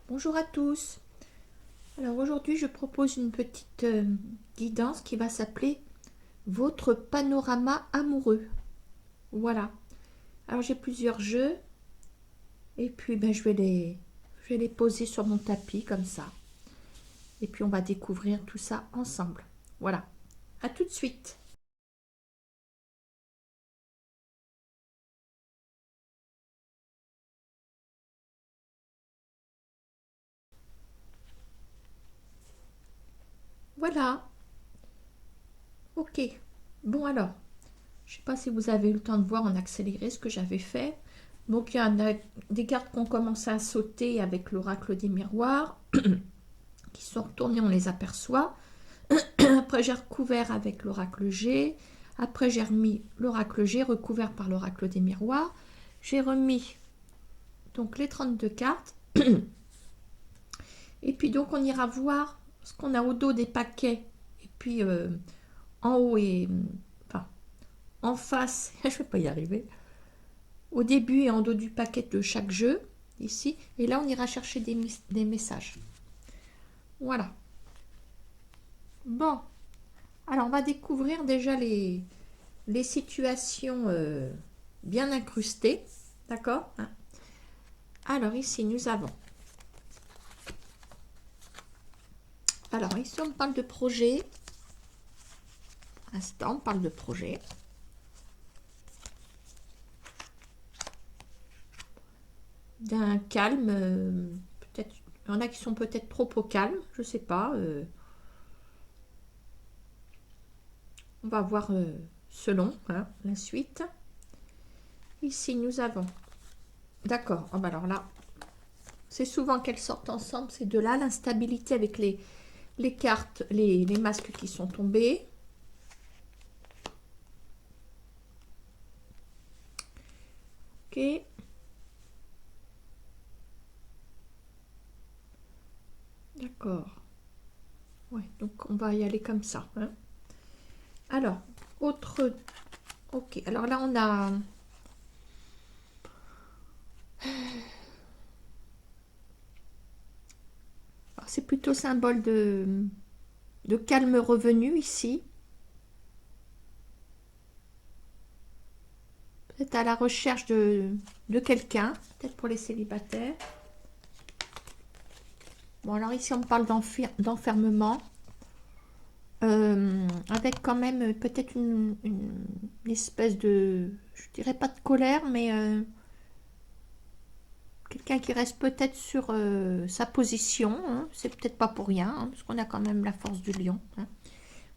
Bonjour à tous. Alors aujourd'hui je propose une petite guidance qui va s'appeler Votre panorama amoureux. Voilà. Alors j'ai plusieurs jeux et puis je vais les poser sur mon tapis comme ça. Et puis on va découvrir tout ça ensemble. Voilà. À tout de suite. Voilà. Ok. Bon alors, je ne sais pas si vous avez eu le temps de voir en accéléré ce que j'avais fait. Donc il y a des cartes qui ont commencé à sauter avec l'oracle des miroirs, qui sont retournées, on les aperçoit. Après, j'ai recouvert avec l'oracle G. Après, j'ai remis l'oracle G recouvert par l'oracle des miroirs. J'ai remis donc les 32 cartes. Et puis, donc, on ira voir ce qu'on a au dos des paquets. Et puis, en haut et. Enfin, en face, je ne vais pas y arriver. Au début et en dos du paquet de chaque jeu, ici. Et là, on ira chercher des messages. Voilà. Bon. Alors, on va découvrir déjà les situations bien incrustées. D'accord. Alors, ici, nous avons. Alors, ici, on parle de projet. Instant, on parle de projet. D'un calme. Peut-être. Il y en a qui sont peut-être trop au calme. Je ne sais pas. On va voir selon la suite. Ici, nous avons. D'accord. Oh, bah alors là, c'est souvent qu'elles sortent ensemble, ces deux-là. L'instabilité avec les cartes, les masques qui sont tombés. Ok. D'accord. Ouais, donc on va y aller comme ça. Alors, autre. Ok, alors là on a. C'est plutôt symbole de calme revenu ici. Peut-être à la recherche de quelqu'un, peut-être pour les célibataires. Bon, alors ici on parle d'enfermement. Avec quand même peut-être une espèce de, je dirais pas de colère, mais quelqu'un qui reste peut-être sur sa position. C'est peut-être pas pour rien, parce qu'on a quand même la force du lion.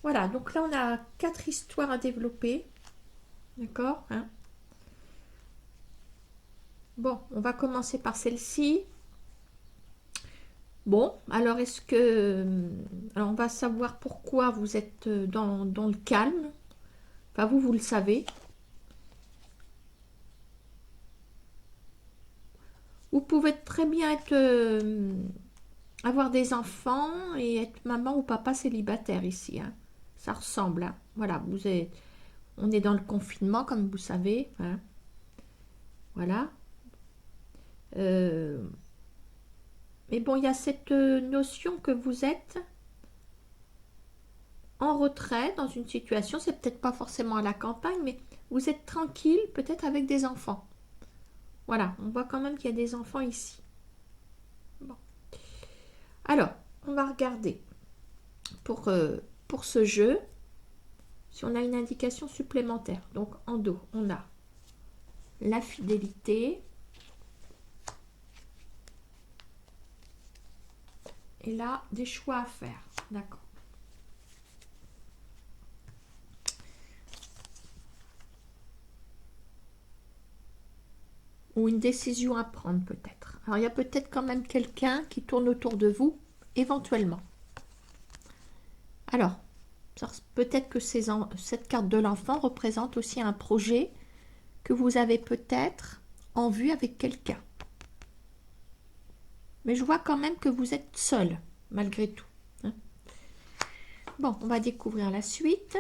Voilà, donc là on a 4 histoires à développer. D'accord. Bon, on va commencer par celle-ci. Bon, alors est-ce que. Alors on va savoir pourquoi vous êtes dans le calme. Enfin, vous le savez. Vous pouvez très bien être, avoir des enfants et être maman ou papa célibataire ici. Ça ressemble. Voilà, on est dans le confinement, comme vous savez. Voilà. Euh, mais bon, il y a cette notion que vous êtes en retrait dans une situation, c'est peut-être pas forcément à la campagne, mais vous êtes tranquille, peut-être avec des enfants. Voilà, on voit quand même qu'il y a des enfants ici. Bon. Alors, on va regarder pour ce jeu si on a une indication supplémentaire. Donc en dos, on a la fidélité et là, des choix à faire. D'accord. Ou une décision à prendre peut-être. Alors il y a peut-être quand même quelqu'un qui tourne autour de vous, éventuellement. Alors, peut-être que cette carte de l'enfant représente aussi un projet que vous avez peut-être en vue avec quelqu'un. Mais je vois quand même que vous êtes seul, malgré tout. Bon, on va découvrir la suite.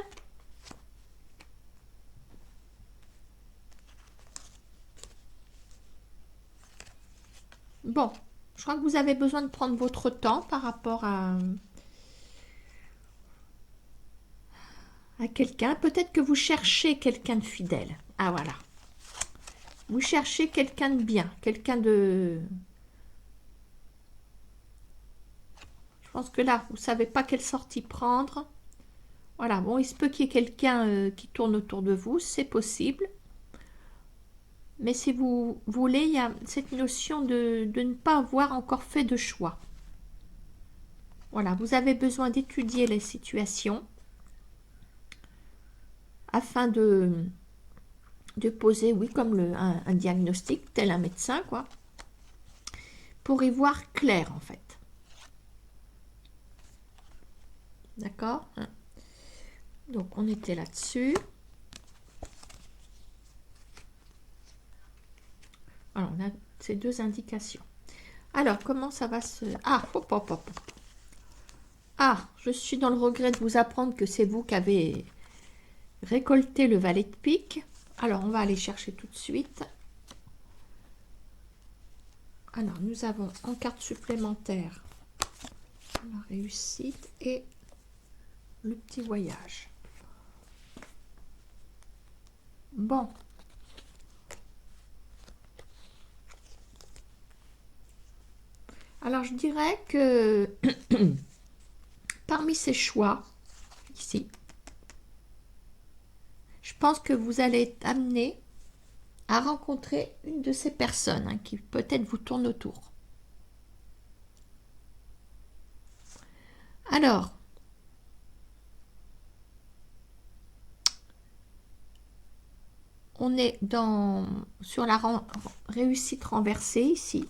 Bon, Je crois que vous avez besoin de prendre votre temps par rapport à quelqu'un. Peut-être que vous cherchez quelqu'un de fidèle. Ah voilà. Vous cherchez quelqu'un de bien, quelqu'un de... Je pense que là, vous ne savez pas quelle sortie prendre. Voilà, bon, il se peut qu'il y ait quelqu'un qui tourne autour de vous, c'est possible. Mais si vous voulez, il y a cette notion de ne pas avoir encore fait de choix. Voilà, vous avez besoin d'étudier les situations afin de poser, oui, comme un diagnostic, tel un médecin, quoi, pour y voir clair, en fait. D'accord? Donc, on était là-dessus. Alors, on a ces deux indications. Alors, comment ça va se... Ah, hop, hop, hop. Ah, je suis dans le regret de vous apprendre que c'est vous qui avez récolté le valet de pique. Alors, on va aller chercher tout de suite. Alors, nous avons en carte supplémentaire la réussite et le petit voyage. Bon. Alors, je dirais que parmi ces choix, ici, je pense que vous allez être amené à rencontrer une de ces personnes hein, qui peut-être vous tourne autour. Alors, on est sur la réussite renversée ici.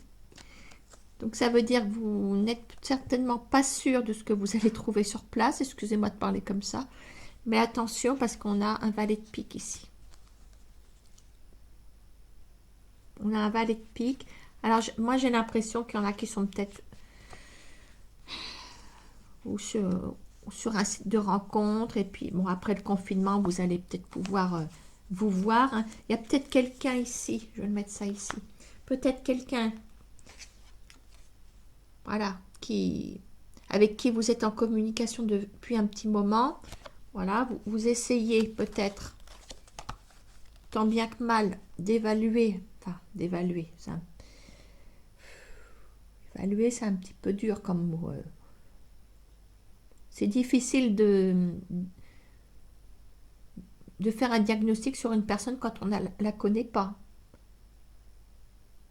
Donc ça veut dire que vous n'êtes certainement pas sûr de ce que vous allez trouver sur place. Excusez-moi de parler comme ça. Mais attention parce qu'on a un valet de pique ici. On a un valet de pique. Alors moi j'ai l'impression qu'il y en a qui sont peut-être sur un site de rencontre. Et puis bon après le confinement vous allez peut-être pouvoir vous voir. Hein. Il y a peut-être quelqu'un ici. Je vais mettre ça ici. Peut-être quelqu'un... Voilà, avec qui vous êtes en communication depuis un petit moment. Voilà, vous essayez peut-être, tant bien que mal, d'évaluer. Évaluer, c'est un petit peu dur comme mot. C'est difficile de faire un diagnostic sur une personne quand on ne la connaît pas.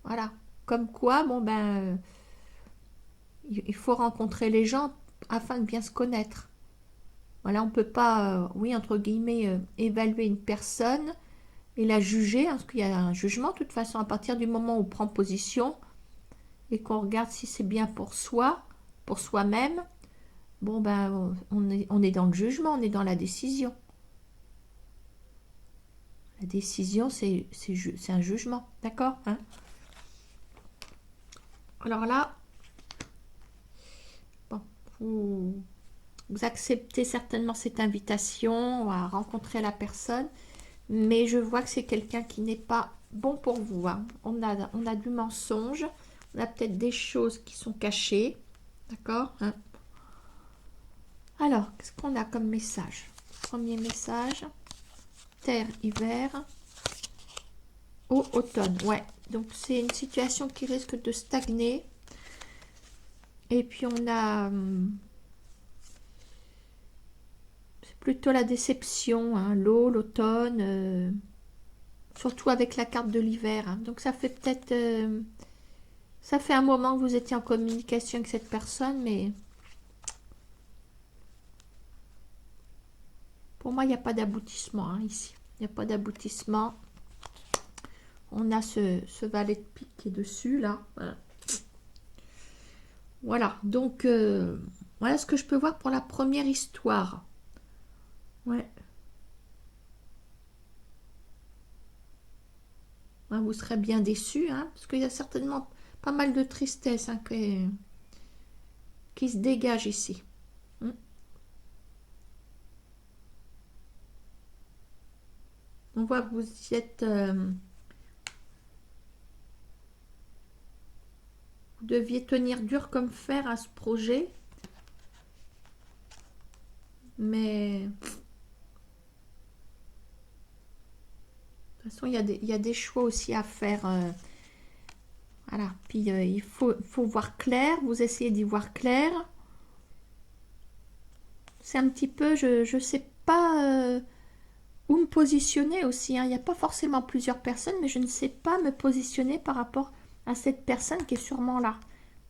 Voilà, comme quoi, bon ben... il faut rencontrer les gens afin de bien se connaître. Voilà, on ne peut pas, oui, entre guillemets, évaluer une personne et la juger, hein, parce qu'il y a un jugement, de toute façon, à partir du moment où on prend position et qu'on regarde si c'est bien pour soi, pour soi-même, bon, ben, on est dans le jugement, on est dans la décision. La décision, c'est un jugement, d'accord hein. Alors là, bon, vous acceptez certainement cette invitation à rencontrer la personne, mais je vois que c'est quelqu'un qui n'est pas bon pour vous. Hein. On a du mensonge, on a peut-être des choses qui sont cachées, d'accord hein. Alors, qu'est-ce qu'on a comme message? Premier message, terre, hiver, eau, automne. Ouais, donc c'est une situation qui risque de stagner. Et puis on a... c'est plutôt la déception, hein, l'eau, l'automne... surtout avec la carte de l'hiver. Hein. Donc ça fait peut-être... ça fait un moment que vous étiez en communication avec cette personne, mais... pour moi, il n'y a pas d'aboutissement hein, ici. Il n'y a pas d'aboutissement. On a ce valet de pique qui est dessus, là. Voilà. Voilà. Donc, voilà ce que je peux voir pour la première histoire. Ouais. Hein, vous serez bien déçus, hein, parce qu'il y a certainement pas mal de tristesse hein, qui se dégage ici. On voit que vous y êtes... Vous deviez tenir dur comme fer à ce projet. Mais de toute façon, il y a des choix aussi à faire. Voilà. Puis il faut voir clair. Vous essayez d'y voir clair. C'est un petit peu, je ne sais pas où me positionner aussi, hein. Il n'y a pas forcément plusieurs personnes, mais je ne sais pas me positionner par rapport à cette personne qui est sûrement là,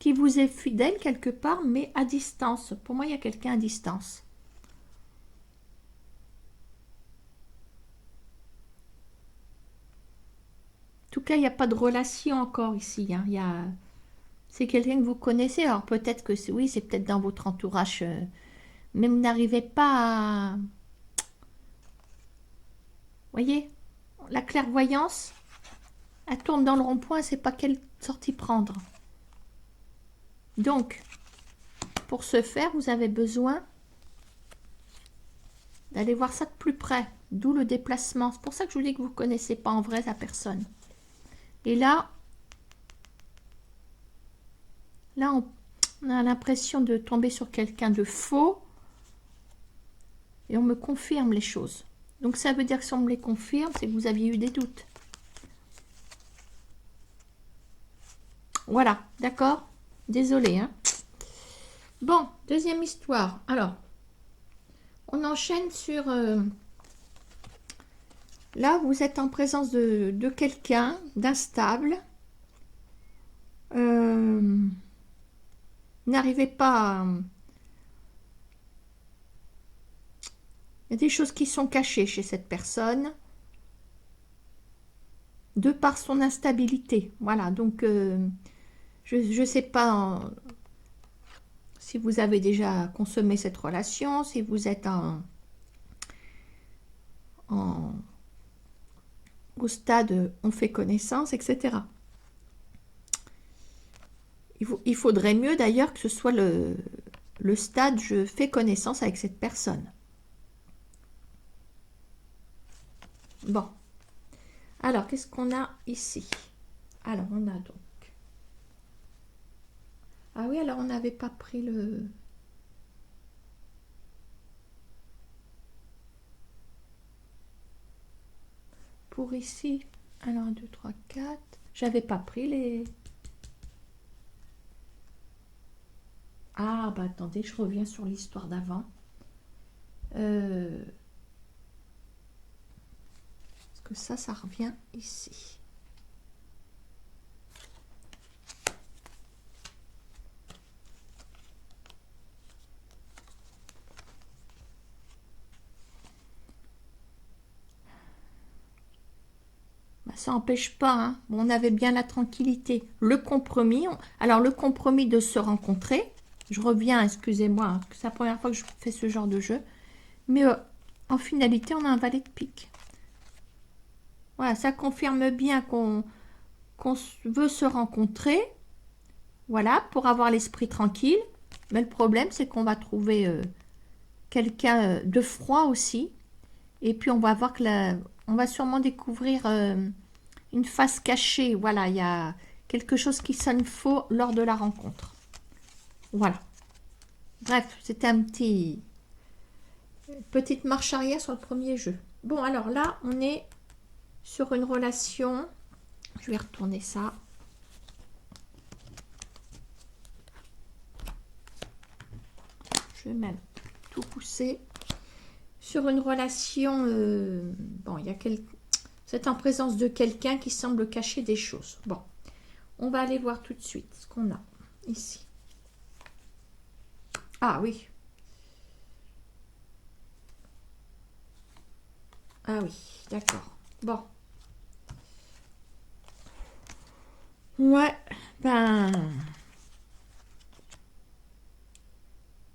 qui vous est fidèle quelque part, mais à distance. Pour moi, il y a quelqu'un à distance. En tout cas, il n'y a pas de relation encore ici, hein. C'est quelqu'un que vous connaissez. Alors peut-être que oui, c'est peut-être dans votre entourage, mais vous n'arrivez pas à... Voyez, la clairvoyance, elle tourne dans le rond-point, c'est pas quelle sortie prendre. Donc, pour ce faire, vous avez besoin d'aller voir ça de plus près, d'où le déplacement. C'est pour ça que je vous dis que vous ne connaissez pas en vrai la personne. Et là, on a l'impression de tomber sur quelqu'un de faux et on me confirme les choses. Donc ça veut dire que si on me les confirme, c'est que vous aviez eu des doutes. Voilà, d'accord? Désolée, hein? Bon, deuxième histoire. Alors, on enchaîne sur... là, vous êtes en présence de quelqu'un d'instable. N'arrivez pas à... Il y a des choses qui sont cachées chez cette personne, de par son instabilité. Voilà, donc je ne sais pas si vous avez déjà consommé cette relation, si vous êtes au stade on fait connaissance, etc. Il faudrait mieux d'ailleurs que ce soit le stade je fais connaissance avec cette personne. Bon. Alors, qu'est-ce qu'on a ici? Alors, on a donc... Ah oui, alors on n'avait pas pris le... Pour ici, alors 1, 2, 3, 4... J'avais pas pris les... Ah, bah attendez, je reviens sur l'histoire d'avant. Parce que ça revient ici. Bah, ça n'empêche pas, hein. Bon, on avait bien la tranquillité. Le compromis, alors le compromis de se rencontrer, je reviens, excusez-moi, hein, c'est la première fois que je fais ce genre de jeu, mais en finalité, on a un valet de pique. Voilà, ça confirme bien qu'on veut se rencontrer, voilà, pour avoir l'esprit tranquille. Mais le problème, c'est qu'on va trouver quelqu'un de froid aussi. Et puis, on va voir que on va sûrement découvrir une face cachée. Voilà, il y a quelque chose qui sonne faux lors de la rencontre. Voilà. Bref, c'était petite marche arrière sur le premier jeu. Bon, alors là, on est sur une relation... Je vais retourner ça. Je vais même tout pousser. Sur une relation... bon, il y a vous êtes en présence de quelqu'un qui semble cacher des choses. Bon, on va aller voir tout de suite ce qu'on a ici. Ah oui. Ah oui, d'accord. Bon. Ouais, ben...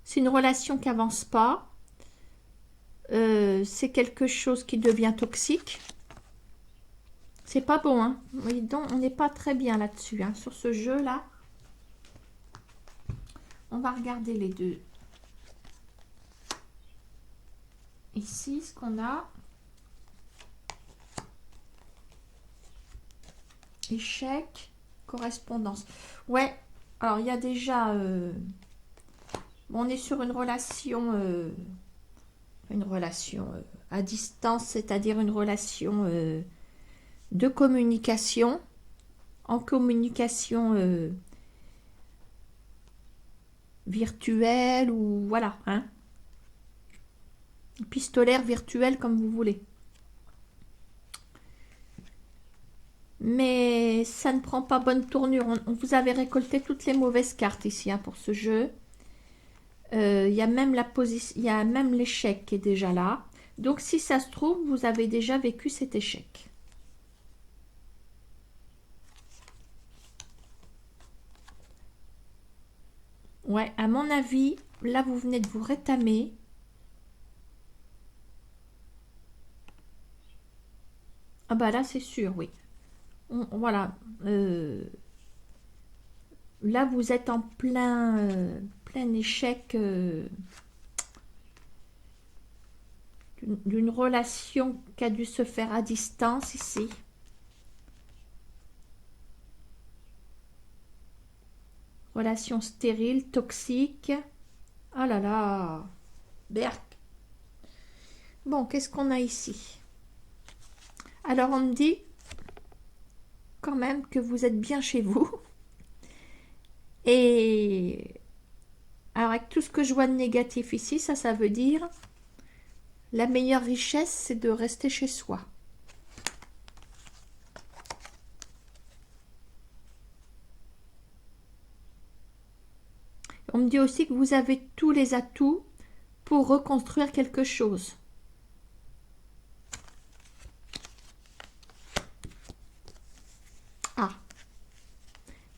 C'est une relation qui avance pas. C'est quelque chose qui devient toxique. C'est pas bon, hein. Oui, donc, on n'est pas très bien là-dessus, hein. Sur ce jeu-là. On va regarder les deux. Ici, ce qu'on a. Échec, correspondance. Ouais, Alors, il y a déjà... on est sur une relation à distance, c'est-à-dire une relation de communication, en communication virtuelle ou voilà, hein, épistolaire, virtuelle, comme vous voulez. Mais ça ne prend pas bonne tournure. Vous avez récolté toutes les mauvaises cartes ici hein, pour ce jeu. Il y a même la position, il y a même l'échec qui est déjà là. Donc si ça se trouve, vous avez déjà vécu cet échec. Ouais, à mon avis, là vous venez de vous rétamer. Ah bah là c'est sûr, oui. Voilà. Là vous êtes en plein échec d'une relation qui a dû se faire à distance ici. Relation stérile, toxique. Oh là là. Berk. Bon, qu'est-ce qu'on a ici? Alors on me dit quand même que vous êtes bien chez vous. Et alors avec tout ce que je vois de négatif ici, ça veut dire la meilleure richesse, c'est de rester chez soi. On me dit aussi que vous avez tous les atouts pour reconstruire quelque chose. Ah,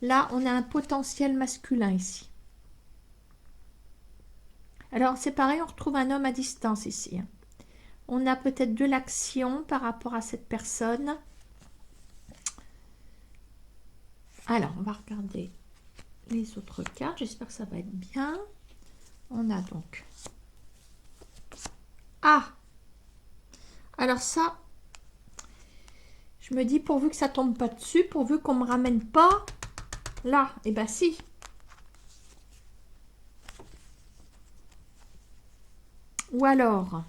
là on a un potentiel masculin ici. Alors c'est pareil, on retrouve un homme à distance ici. On a peut-être de l'action par rapport à cette personne. Alors on va regarder les autres cartes, j'espère que ça va être bien. On a donc... Ah! Alors ça, je me dis pourvu que ça tombe pas dessus, pourvu qu'on me ramène pas là. Et ben si. Ou alors...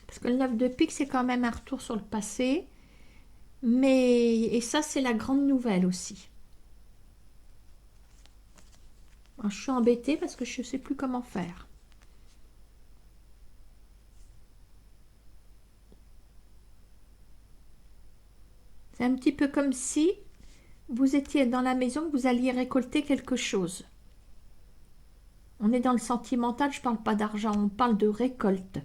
Parce que le 9 de pique, c'est quand même un retour sur le passé. Mais... Et ça, c'est la grande nouvelle aussi. Alors, je suis embêtée parce que je ne sais plus comment faire. C'est un petit peu comme si vous étiez dans la maison, que vous alliez récolter quelque chose. On est dans le sentimental, je ne parle pas d'argent, on parle de récolte.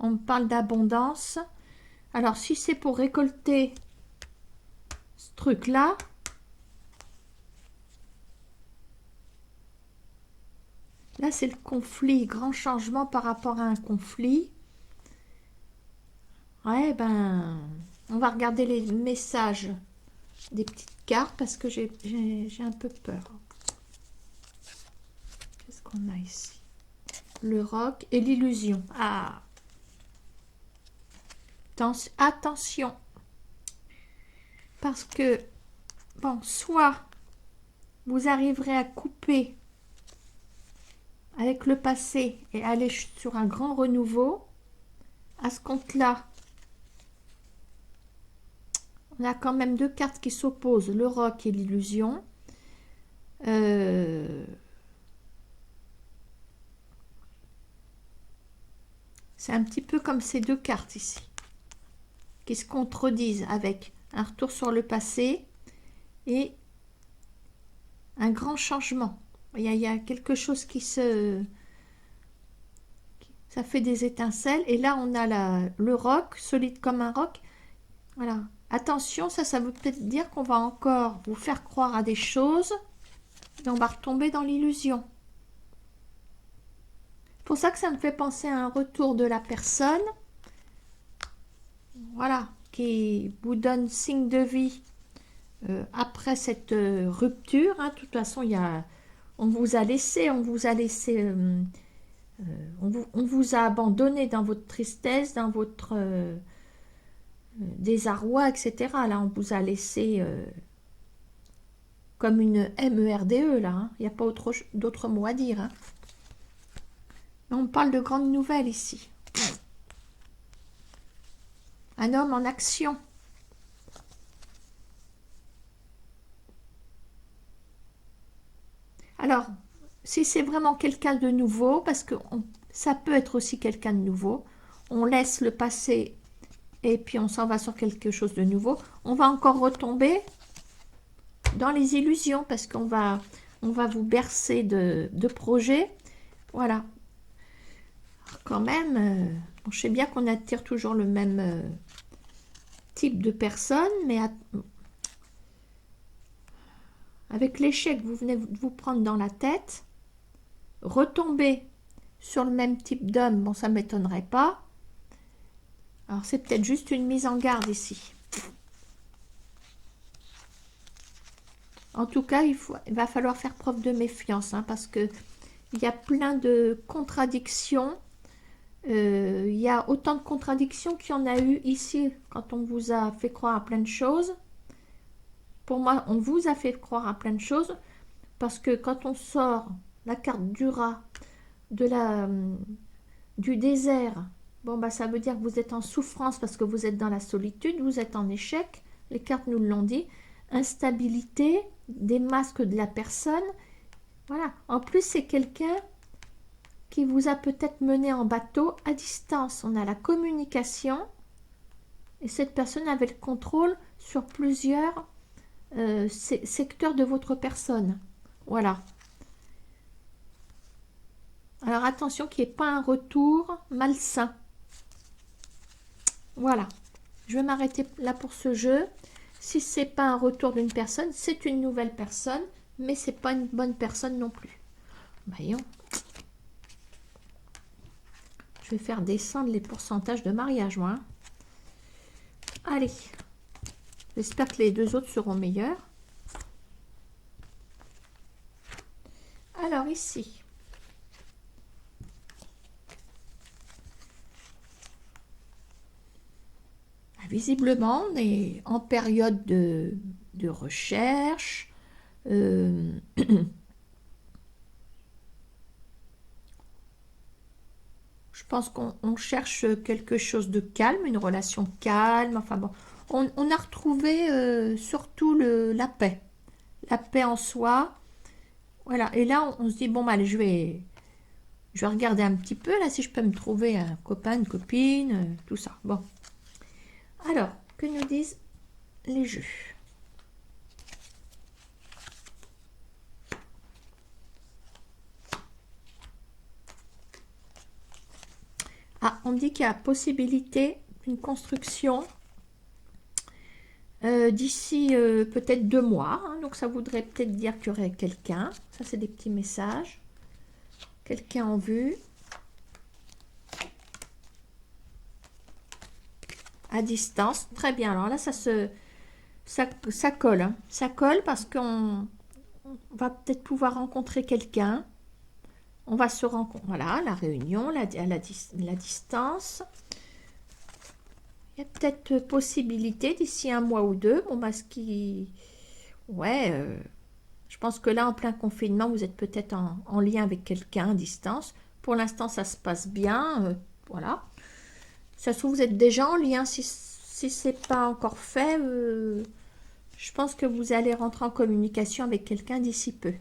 On parle d'abondance. Alors, si c'est pour récolter ce truc-là, là, c'est le conflit, grand changement par rapport à un conflit. Ouais, ben, on va regarder les messages des petites cartes parce que j'ai un peu peur. Qu'est-ce qu'on a ici? Le roc et l'illusion. Ah! Attention! Parce que, bon, soit vous arriverez à couper avec le passé et aller sur un grand renouveau. À ce compte-là, on a quand même deux cartes qui s'opposent, le roc et l'illusion. C'est un petit peu comme ces deux cartes ici, qui se contredisent avec un retour sur le passé et un grand changement. Il y a quelque chose qui se... Ça fait des étincelles. Et là, on a le roc, solide comme un roc. Voilà. Attention, ça veut peut-être dire qu'on va encore vous faire croire à des choses et on va retomber dans l'illusion. C'est pour ça que ça me fait penser à un retour de la personne, voilà, qui vous donne signe de vie après cette rupture. Hein. De toute façon, on vous a laissé, on vous a abandonné dans votre tristesse, dans votre désarroi, etc. Là, on vous a laissé comme une MERDE là, hein. Il n'y a pas d'autre mot à dire. Hein. On parle de grandes nouvelles ici. Un homme en action. Alors, si c'est vraiment quelqu'un de nouveau, parce que ça peut être aussi quelqu'un de nouveau, on laisse le passé et puis on s'en va sur quelque chose de nouveau, on va encore retomber dans les illusions parce on va vous bercer de projets. Voilà. Alors quand même, je sais bien qu'on attire toujours le même type de personne, mais avec l'échec que vous venez de vous prendre dans la tête, retomber sur le même type d'homme, bon, ça ne m'étonnerait pas. Alors, c'est peut-être juste une mise en garde ici. En tout cas, il va falloir faire preuve de méfiance, hein, parce que il y a plein de contradictions. Il y a autant de contradictions qu'il y en a eu ici quand on vous a fait croire à plein de choses. Pour moi, on vous a fait croire à plein de choses parce que quand on sort la carte du rat, du désert, bon, bah, ça veut dire que vous êtes en souffrance parce que vous êtes dans la solitude, vous êtes en échec, les cartes nous l'ont dit, instabilité, des masques de la personne. Voilà. En plus, c'est quelqu'un qui vous a peut-être mené en bateau à distance. On a la communication et cette personne avait le contrôle sur plusieurs secteurs de votre personne. Voilà. Alors attention qu'il n'y ait pas un retour malsain. Voilà. Je vais m'arrêter là pour ce jeu. Si ce n'est pas un retour d'une personne, c'est une nouvelle personne, mais ce n'est pas une bonne personne non plus. Voyons. Je vais faire descendre les pourcentages de mariage, moi. Hein. Allez. J'espère que les deux autres seront meilleurs. Alors ici. Visiblement, on est en période de recherche. Je pense qu'on cherche quelque chose de calme, une relation calme. Enfin bon, on a retrouvé surtout la paix. La paix en soi. Voilà. Et là, on se dit, bon, allez, je vais regarder un petit peu, là, si je peux me trouver un copain, une copine, tout ça. Bon. Alors, que nous disent les jeux? Ah, on me dit qu'il y a possibilité d'une construction d'ici peut-être 2 mois. Hein, donc, ça voudrait peut-être dire qu'il y aurait quelqu'un. Ça, c'est des petits messages. Quelqu'un en vue. À distance. Très bien. Alors là, ça colle. Hein. Ça colle parce qu'on va peut-être pouvoir rencontrer quelqu'un. On va se rencontrer. Voilà, la réunion, la distance. Il y a peut-être possibilité d'ici 1 mois ou 2. Bon, parce qui... Ouais, je pense que là, en plein confinement, vous êtes peut-être en lien avec quelqu'un à distance. Pour l'instant, ça se passe bien. Voilà. Ça se trouve, vous êtes déjà en lien. Si ce n'est pas encore fait, je pense que vous allez rentrer en communication avec quelqu'un d'ici peu.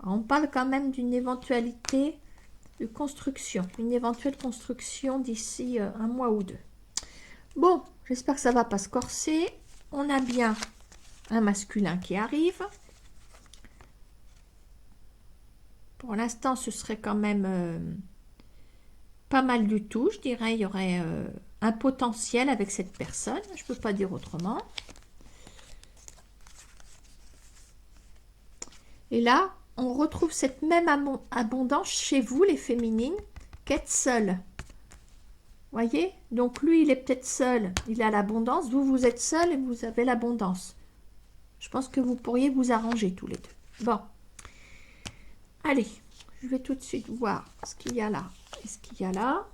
Alors, on parle quand même d'une éventualité de construction. Une éventuelle construction d'ici 1 mois ou 2. Bon, j'espère que ça ne va pas se corser. On a bien un masculin qui arrive. Pour l'instant, ce serait quand même pas mal du tout. Je dirais il y aurait un potentiel avec cette personne. Je ne peux pas dire autrement. Et là, on retrouve cette même abondance chez vous, les féminines, qu'être seule. Voyez? Donc lui, il est peut-être seul, il a l'abondance. Vous, vous êtes seul et vous avez l'abondance. Je pense que vous pourriez vous arranger tous les deux. Bon. Allez, je vais tout de suite voir ce qu'il y a là. Qu'est-ce qu'il y a là?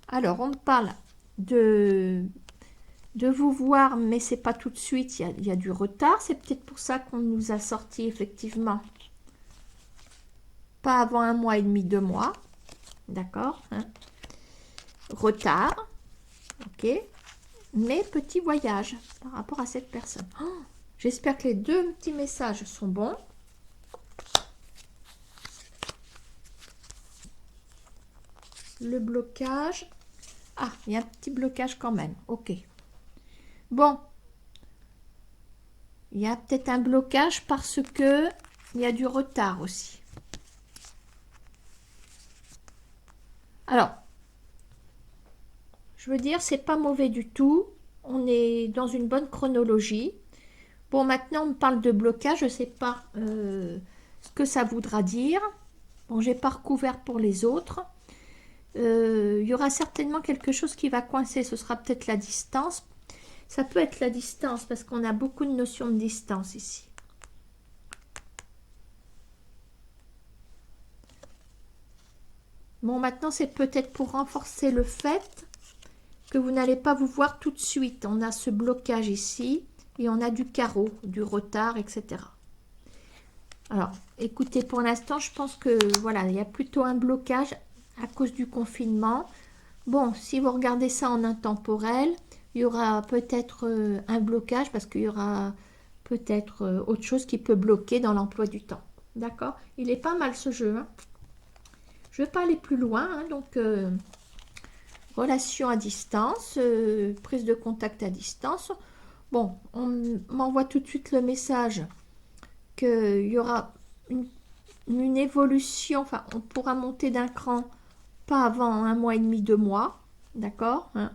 Alors, on parle de de vous voir, mais c'est pas tout de suite, il y a du retard. C'est peut-être pour ça qu'on nous a sorti effectivement pas avant 1 mois et demi, 2 mois. D'accord, hein. Retard, ok, mais petit voyage par rapport à cette personne. Oh, j'espère que les deux petits messages sont bons. Le blocage. Ah, il y a un petit blocage quand même. Ok. Bon. Il y a peut-être un blocage parce que il y a du retard aussi. Alors, je veux dire, c'est pas mauvais du tout. On est dans une bonne chronologie. Bon, maintenant, on me parle de blocage. Je ne sais pas ce que ça voudra dire. Bon, j'ai pas recouvert pour les autres. Il y aura certainement quelque chose qui va coincer. Ce sera peut-être la distance. Ça peut être la distance parce qu'on a beaucoup de notions de distance ici. Bon, maintenant, c'est peut-être pour renforcer le fait que vous n'allez pas vous voir tout de suite. On a ce blocage ici et on a du carreau, du retard, etc. Alors, écoutez, pour l'instant, je pense que voilà, il y a plutôt un blocage à cause du confinement. Bon, si vous regardez ça en intemporel, il y aura peut-être un blocage parce qu'il y aura peut-être autre chose qui peut bloquer dans l'emploi du temps. D'accord? Il est pas mal ce jeu, hein. Je ne vais pas aller plus loin, hein, donc relation à distance, prise de contact à distance. Bon, on m'envoie tout de suite le message qu'il y aura une évolution, enfin on pourra monter d'un cran pas avant 1 mois et demi, 2 mois, d'accord, hein.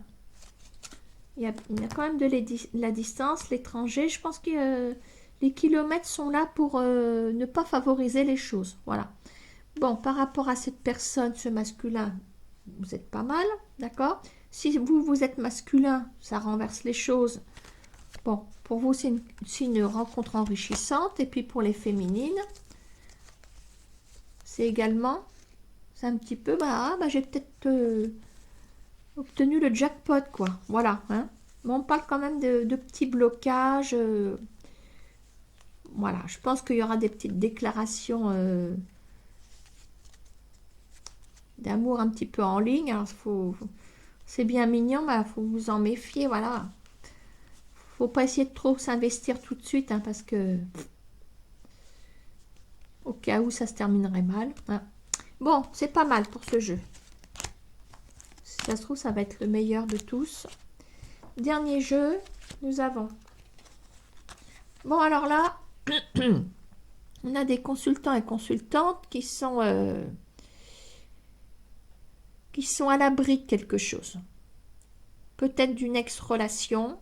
Il y a quand même de la distance, l'étranger, je pense que les kilomètres sont là pour ne pas favoriser les choses, voilà. Bon, par rapport à cette personne, ce masculin, vous êtes pas mal, d'accord. Si vous êtes masculin, ça renverse les choses. Bon, pour vous, c'est une rencontre enrichissante. Et puis pour les féminines, c'est également, c'est un petit peu, j'ai peut-être obtenu le jackpot, quoi. Voilà, hein. Mais on parle quand même de petits blocages. Voilà, je pense qu'il y aura des petites déclarations d'amour un petit peu en ligne. Alors, c'est bien mignon, mais il faut vous en méfier, voilà. Faut pas essayer de trop s'investir tout de suite, hein, parce que au cas où ça se terminerait mal, hein. Bon, c'est pas mal pour ce jeu. Si ça se trouve, ça va être le meilleur de tous. Dernier jeu, nous avons... Bon, alors là, on a des consultants et consultantes qui sont à l'abri de quelque chose. Peut-être d'une ex-relation.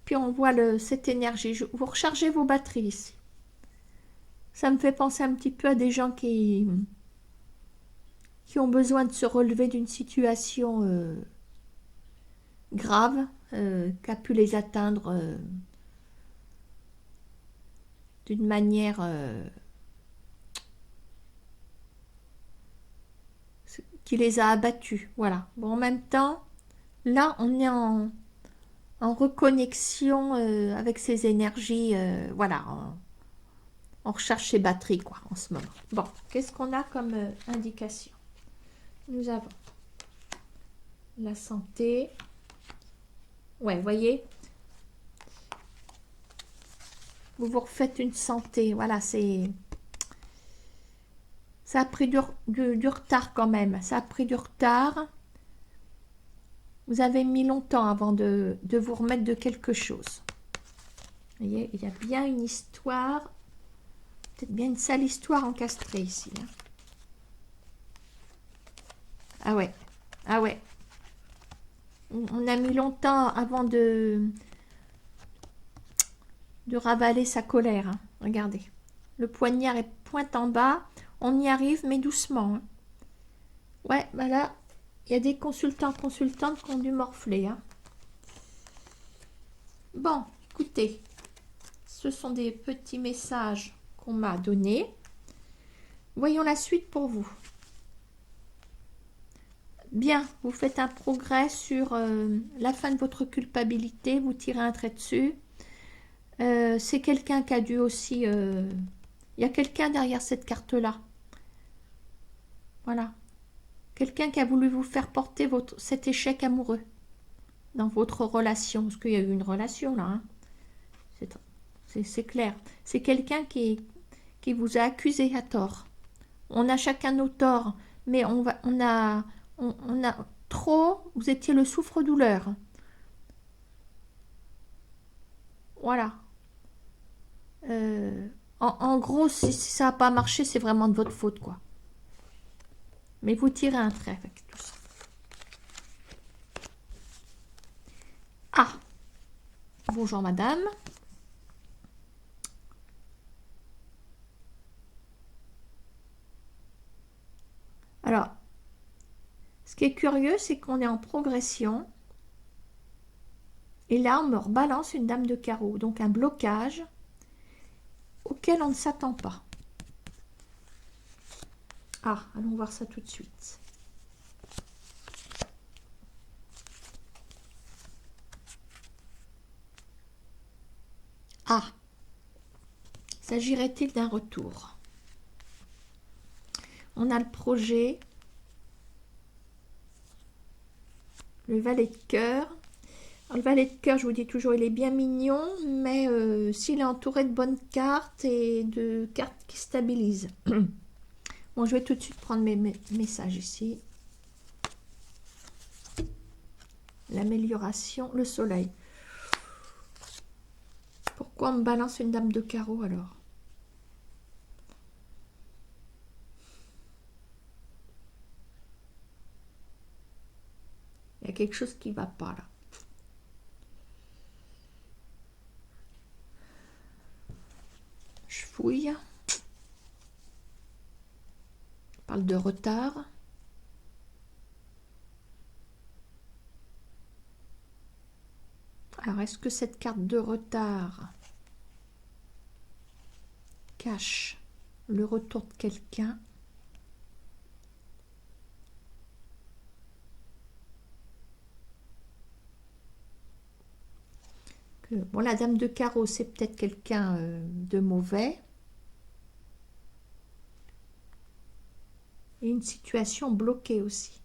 Puis on voit cette énergie. Vous rechargez vos batteries ici. Ça me fait penser un petit peu à des gens qui ont besoin de se relever d'une situation grave, qui a pu les atteindre d'une manière qui les a abattus. Voilà. Bon, en même temps, là, on est en reconnexion avec ces énergies. Voilà. On recherche ses batteries, quoi, en ce moment. Bon, qu'est-ce qu'on a comme indication? Nous avons la santé. Ouais, voyez, vous vous refaites une santé. Voilà, c'est... Ça a pris du retard quand même. Ça a pris du retard. Vous avez mis longtemps avant de vous remettre de quelque chose. Vous voyez, il y a bien une histoire. Peut-être bien une sale histoire encastrée ici, hein. Ah ouais. Ah ouais. On a mis longtemps avant de ravaler sa colère, hein. Regardez. Le poignard est pointe en bas. On y arrive, mais doucement, hein. Ouais, bah là, il y a des consultantes qui ont dû morfler, hein. Bon, écoutez, ce sont des petits messages qu'on m'a donnés. Voyons la suite pour vous. Bien, vous faites un progrès sur la fin de votre culpabilité, vous tirez un trait dessus. C'est quelqu'un qui a dû aussi... Il y a quelqu'un derrière cette carte-là. Voilà. Quelqu'un qui a voulu vous faire porter cet échec amoureux dans votre relation. Parce qu'il y a eu une relation là. Hein. C'est clair. C'est quelqu'un qui vous a accusé à tort. On a chacun nos torts, mais on a trop... Vous étiez le souffre-douleur. Voilà. En gros, si ça n'a pas marché, c'est vraiment de votre faute, quoi. Mais vous tirez un trait avec tout ça. Ah, bonjour madame. Alors, ce qui est curieux, c'est qu'on est en progression. Et là, on me rebalance une dame de carreau. Donc un blocage auquel on ne s'attend pas. Ah, allons voir ça tout de suite. Ah, s'agirait-il d'un retour? On a le projet, le valet de cœur. Alors, le valet de cœur, je vous dis toujours, il est bien mignon, mais s'il est entouré de bonnes cartes et de cartes qui stabilisent. Bon, je vais tout de suite prendre mes messages ici. L'amélioration, le soleil. Pourquoi on me balance une dame de carreau alors? Il y a quelque chose qui ne va pas là. Je fouille. On parle de retard. Alors, est-ce que cette carte de retard cache le retour de quelqu'un? Bon, la dame de carreau, c'est peut-être quelqu'un de mauvais. Et une situation bloquée aussi.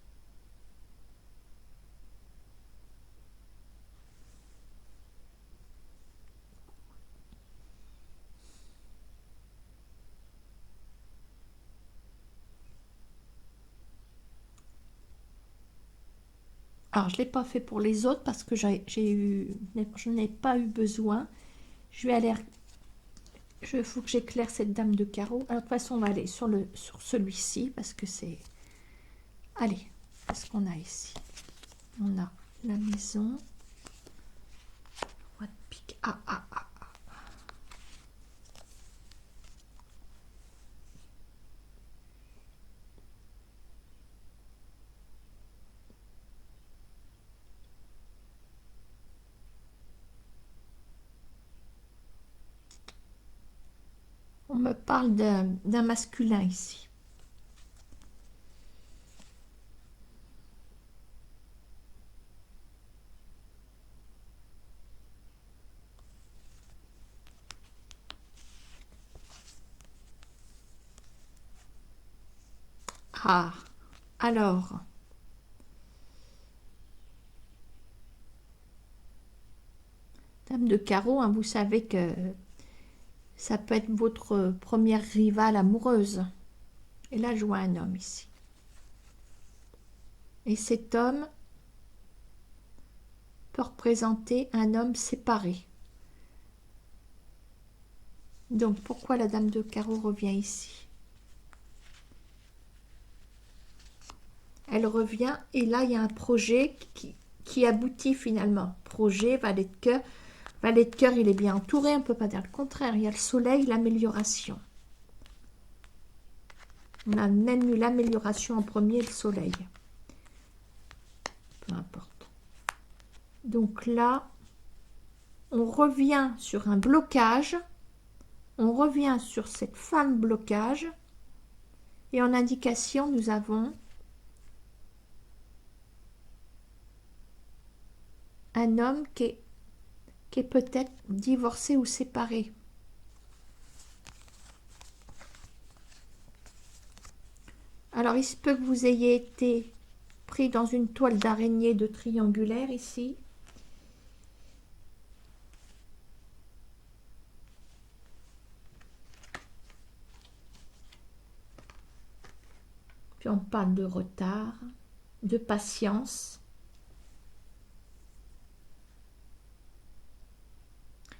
Alors, je ne l'ai pas fait pour les autres parce que je n'ai pas eu besoin. Je vais aller... Il faut que j'éclaire cette dame de carreau. Alors, de toute façon, on va aller sur celui-ci parce que c'est... Allez, qu'est-ce qu'on a ici? On a la maison. Roi de pique. Ah, ah, ah. On me parle d'un masculin ici. Ah, alors, dame de carreau, hein, vous savez que ça peut être votre première rivale amoureuse. Et là, je vois un homme ici. Et cet homme peut représenter un homme séparé. Donc, pourquoi la dame de carreau revient ici? Elle revient et là, il y a un projet qui aboutit finalement. Projet, valet de cœur. Valet de cœur, il est bien entouré, on ne peut pas dire le contraire. Il y a le soleil, l'amélioration. On a même eu l'amélioration en premier, le soleil. Peu importe. Donc là, on revient sur un blocage. On revient sur cette femme blocage. Et en indication, nous avons un homme qui est peut-être divorcé ou séparé. Alors, il se peut que vous ayez été pris dans une toile d'araignée de triangulaire ici. Puis on parle de retard, de patience.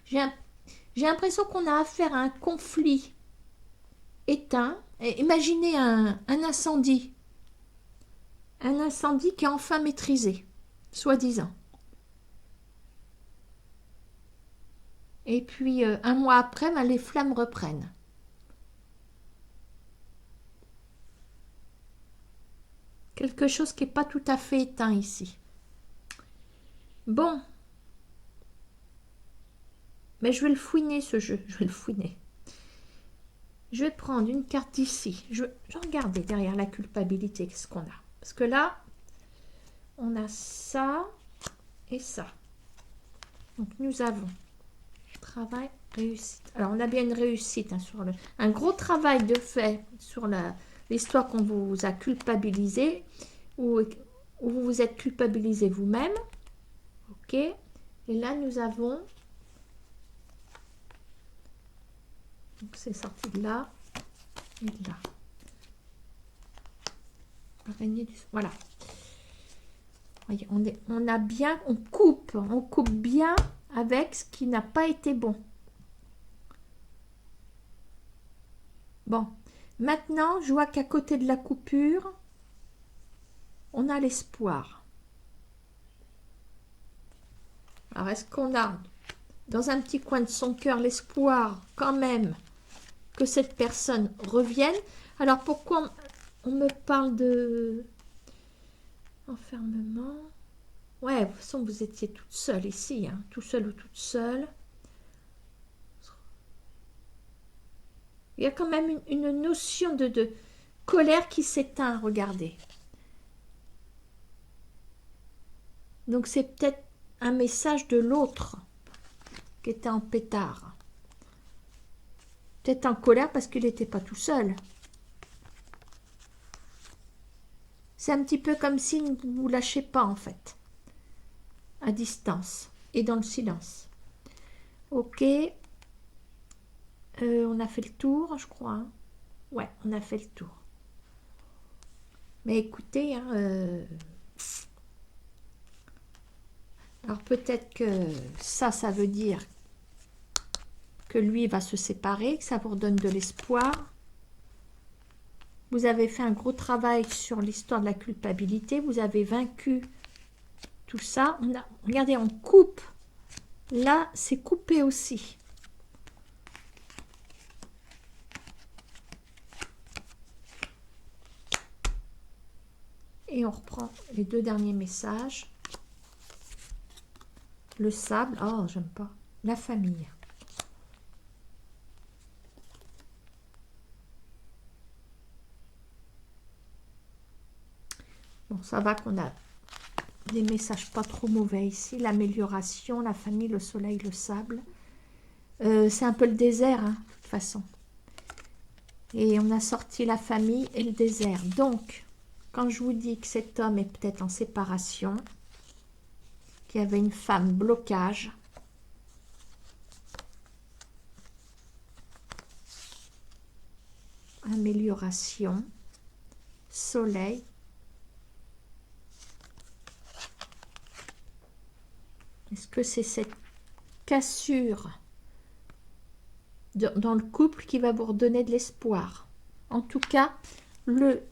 J'ai l'impression qu'on a affaire à un conflit éteint. Et imaginez un incendie. Un incendie qui est enfin maîtrisé, soi-disant. Et puis, un mois après, ben, les flammes reprennent. Quelque chose qui n'est pas tout à fait éteint ici. Bon. Mais je vais le fouiner, ce jeu. Je vais le fouiner. Je vais prendre une carte ici. Je vais regarder derrière la culpabilité ce qu'on a. Parce que là, on a ça et ça. Donc, nous avons travail, réussite. Alors, on a bien une réussite hein, sur un gros travail de fait sur l'histoire qu'on vous a culpabilisé ou vous vous êtes culpabilisé vous-même. Ok. Et là, nous avons... Donc, c'est sorti de là et de là. Araignée du... Voilà. Voyez, on coupe bien avec ce qui n'a pas été bon. Bon, maintenant, je vois qu'à côté de la coupure, on a l'espoir. Alors, est-ce qu'on a dans un petit coin de son cœur l'espoir quand même que cette personne revienne? Alors, pourquoi on me parle de enfermement? Ouais, de toute façon, vous étiez toute seule ici, hein, tout seul ou toute seule. Il y a quand même une notion de colère qui s'éteint, regardez. Donc, c'est peut-être un message de l'autre qui était en pétard. Peut-être en colère parce qu'il n'était pas tout seul. C'est un petit peu comme si ne vous lâchez pas, en fait. À distance et dans le silence. Ok. On a fait le tour, je crois. Hein. Ouais, on a fait le tour. Mais écoutez, hein, alors peut-être que ça veut dire que lui va se séparer, que ça vous redonne de l'espoir. Vous avez fait un gros travail sur l'histoire de la culpabilité, vous avez vaincu tout ça. Regardez, on coupe. Là, c'est coupé aussi. Et on reprend les deux derniers messages. Le sable, oh, j'aime pas. La famille. Bon, ça va qu'on a des messages pas trop mauvais ici. L'amélioration, la famille, le soleil, le sable. C'est un peu le désert, hein, de toute façon. Et on a sorti la famille et le désert. Donc, quand je vous dis que cet homme est peut-être en séparation, qu'il y avait une femme blocage, amélioration, soleil, est-ce que c'est cette cassure dans le couple qui va vous redonner de l'espoir? En tout cas, le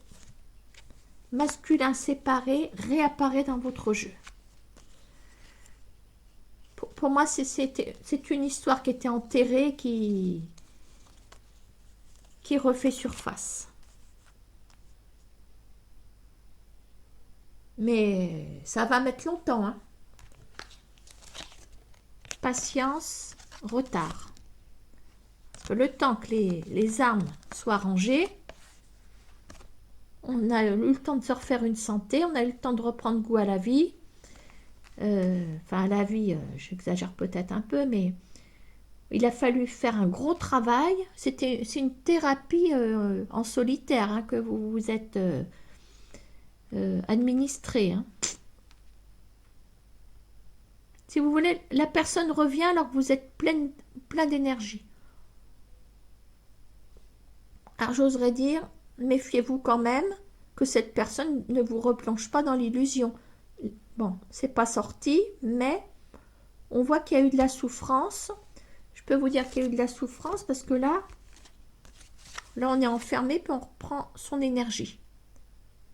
masculin séparé réapparaît dans votre jeu. Pour moi, c'est une histoire qui était enterrée, qui refait surface. Mais ça va mettre longtemps. Hein. Patience, retard. Parce que le temps que les armes soient rangées, on a eu le temps de se refaire une santé, on a eu le temps de reprendre goût à la vie. Enfin, à la vie, j'exagère peut-être un peu, mais il a fallu faire un gros travail. C'est une thérapie en solitaire hein, que vous vous êtes administré. Hein. Si vous voulez, la personne revient alors que vous êtes plein d'énergie. Alors j'oserais dire, méfiez-vous quand même que cette personne ne vous replonge pas dans l'illusion. Bon, c'est pas sorti, mais on voit qu'il y a eu de la souffrance. Je peux vous dire qu'il y a eu de la souffrance parce que là on est enfermé puis on reprend son énergie.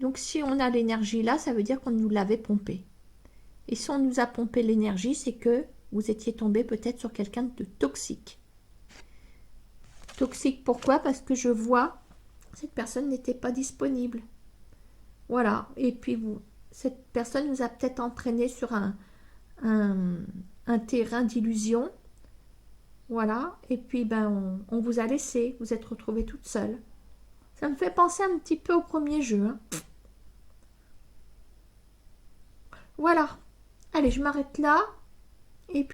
Donc si on a l'énergie là, ça veut dire qu'on nous l'avait pompé. Et si on nous a pompé l'énergie, c'est que vous étiez tombé peut-être sur quelqu'un de toxique. Toxique pourquoi? Parce que je vois cette personne n'était pas disponible. Voilà. Et puis cette personne nous a peut-être entraîné sur un terrain d'illusion. Voilà. Et puis on vous a laissé. Vous êtes retrouvée toute seule. Ça me fait penser un petit peu au premier jeu. Hein. Voilà. Allez, je m'arrête là. Et puis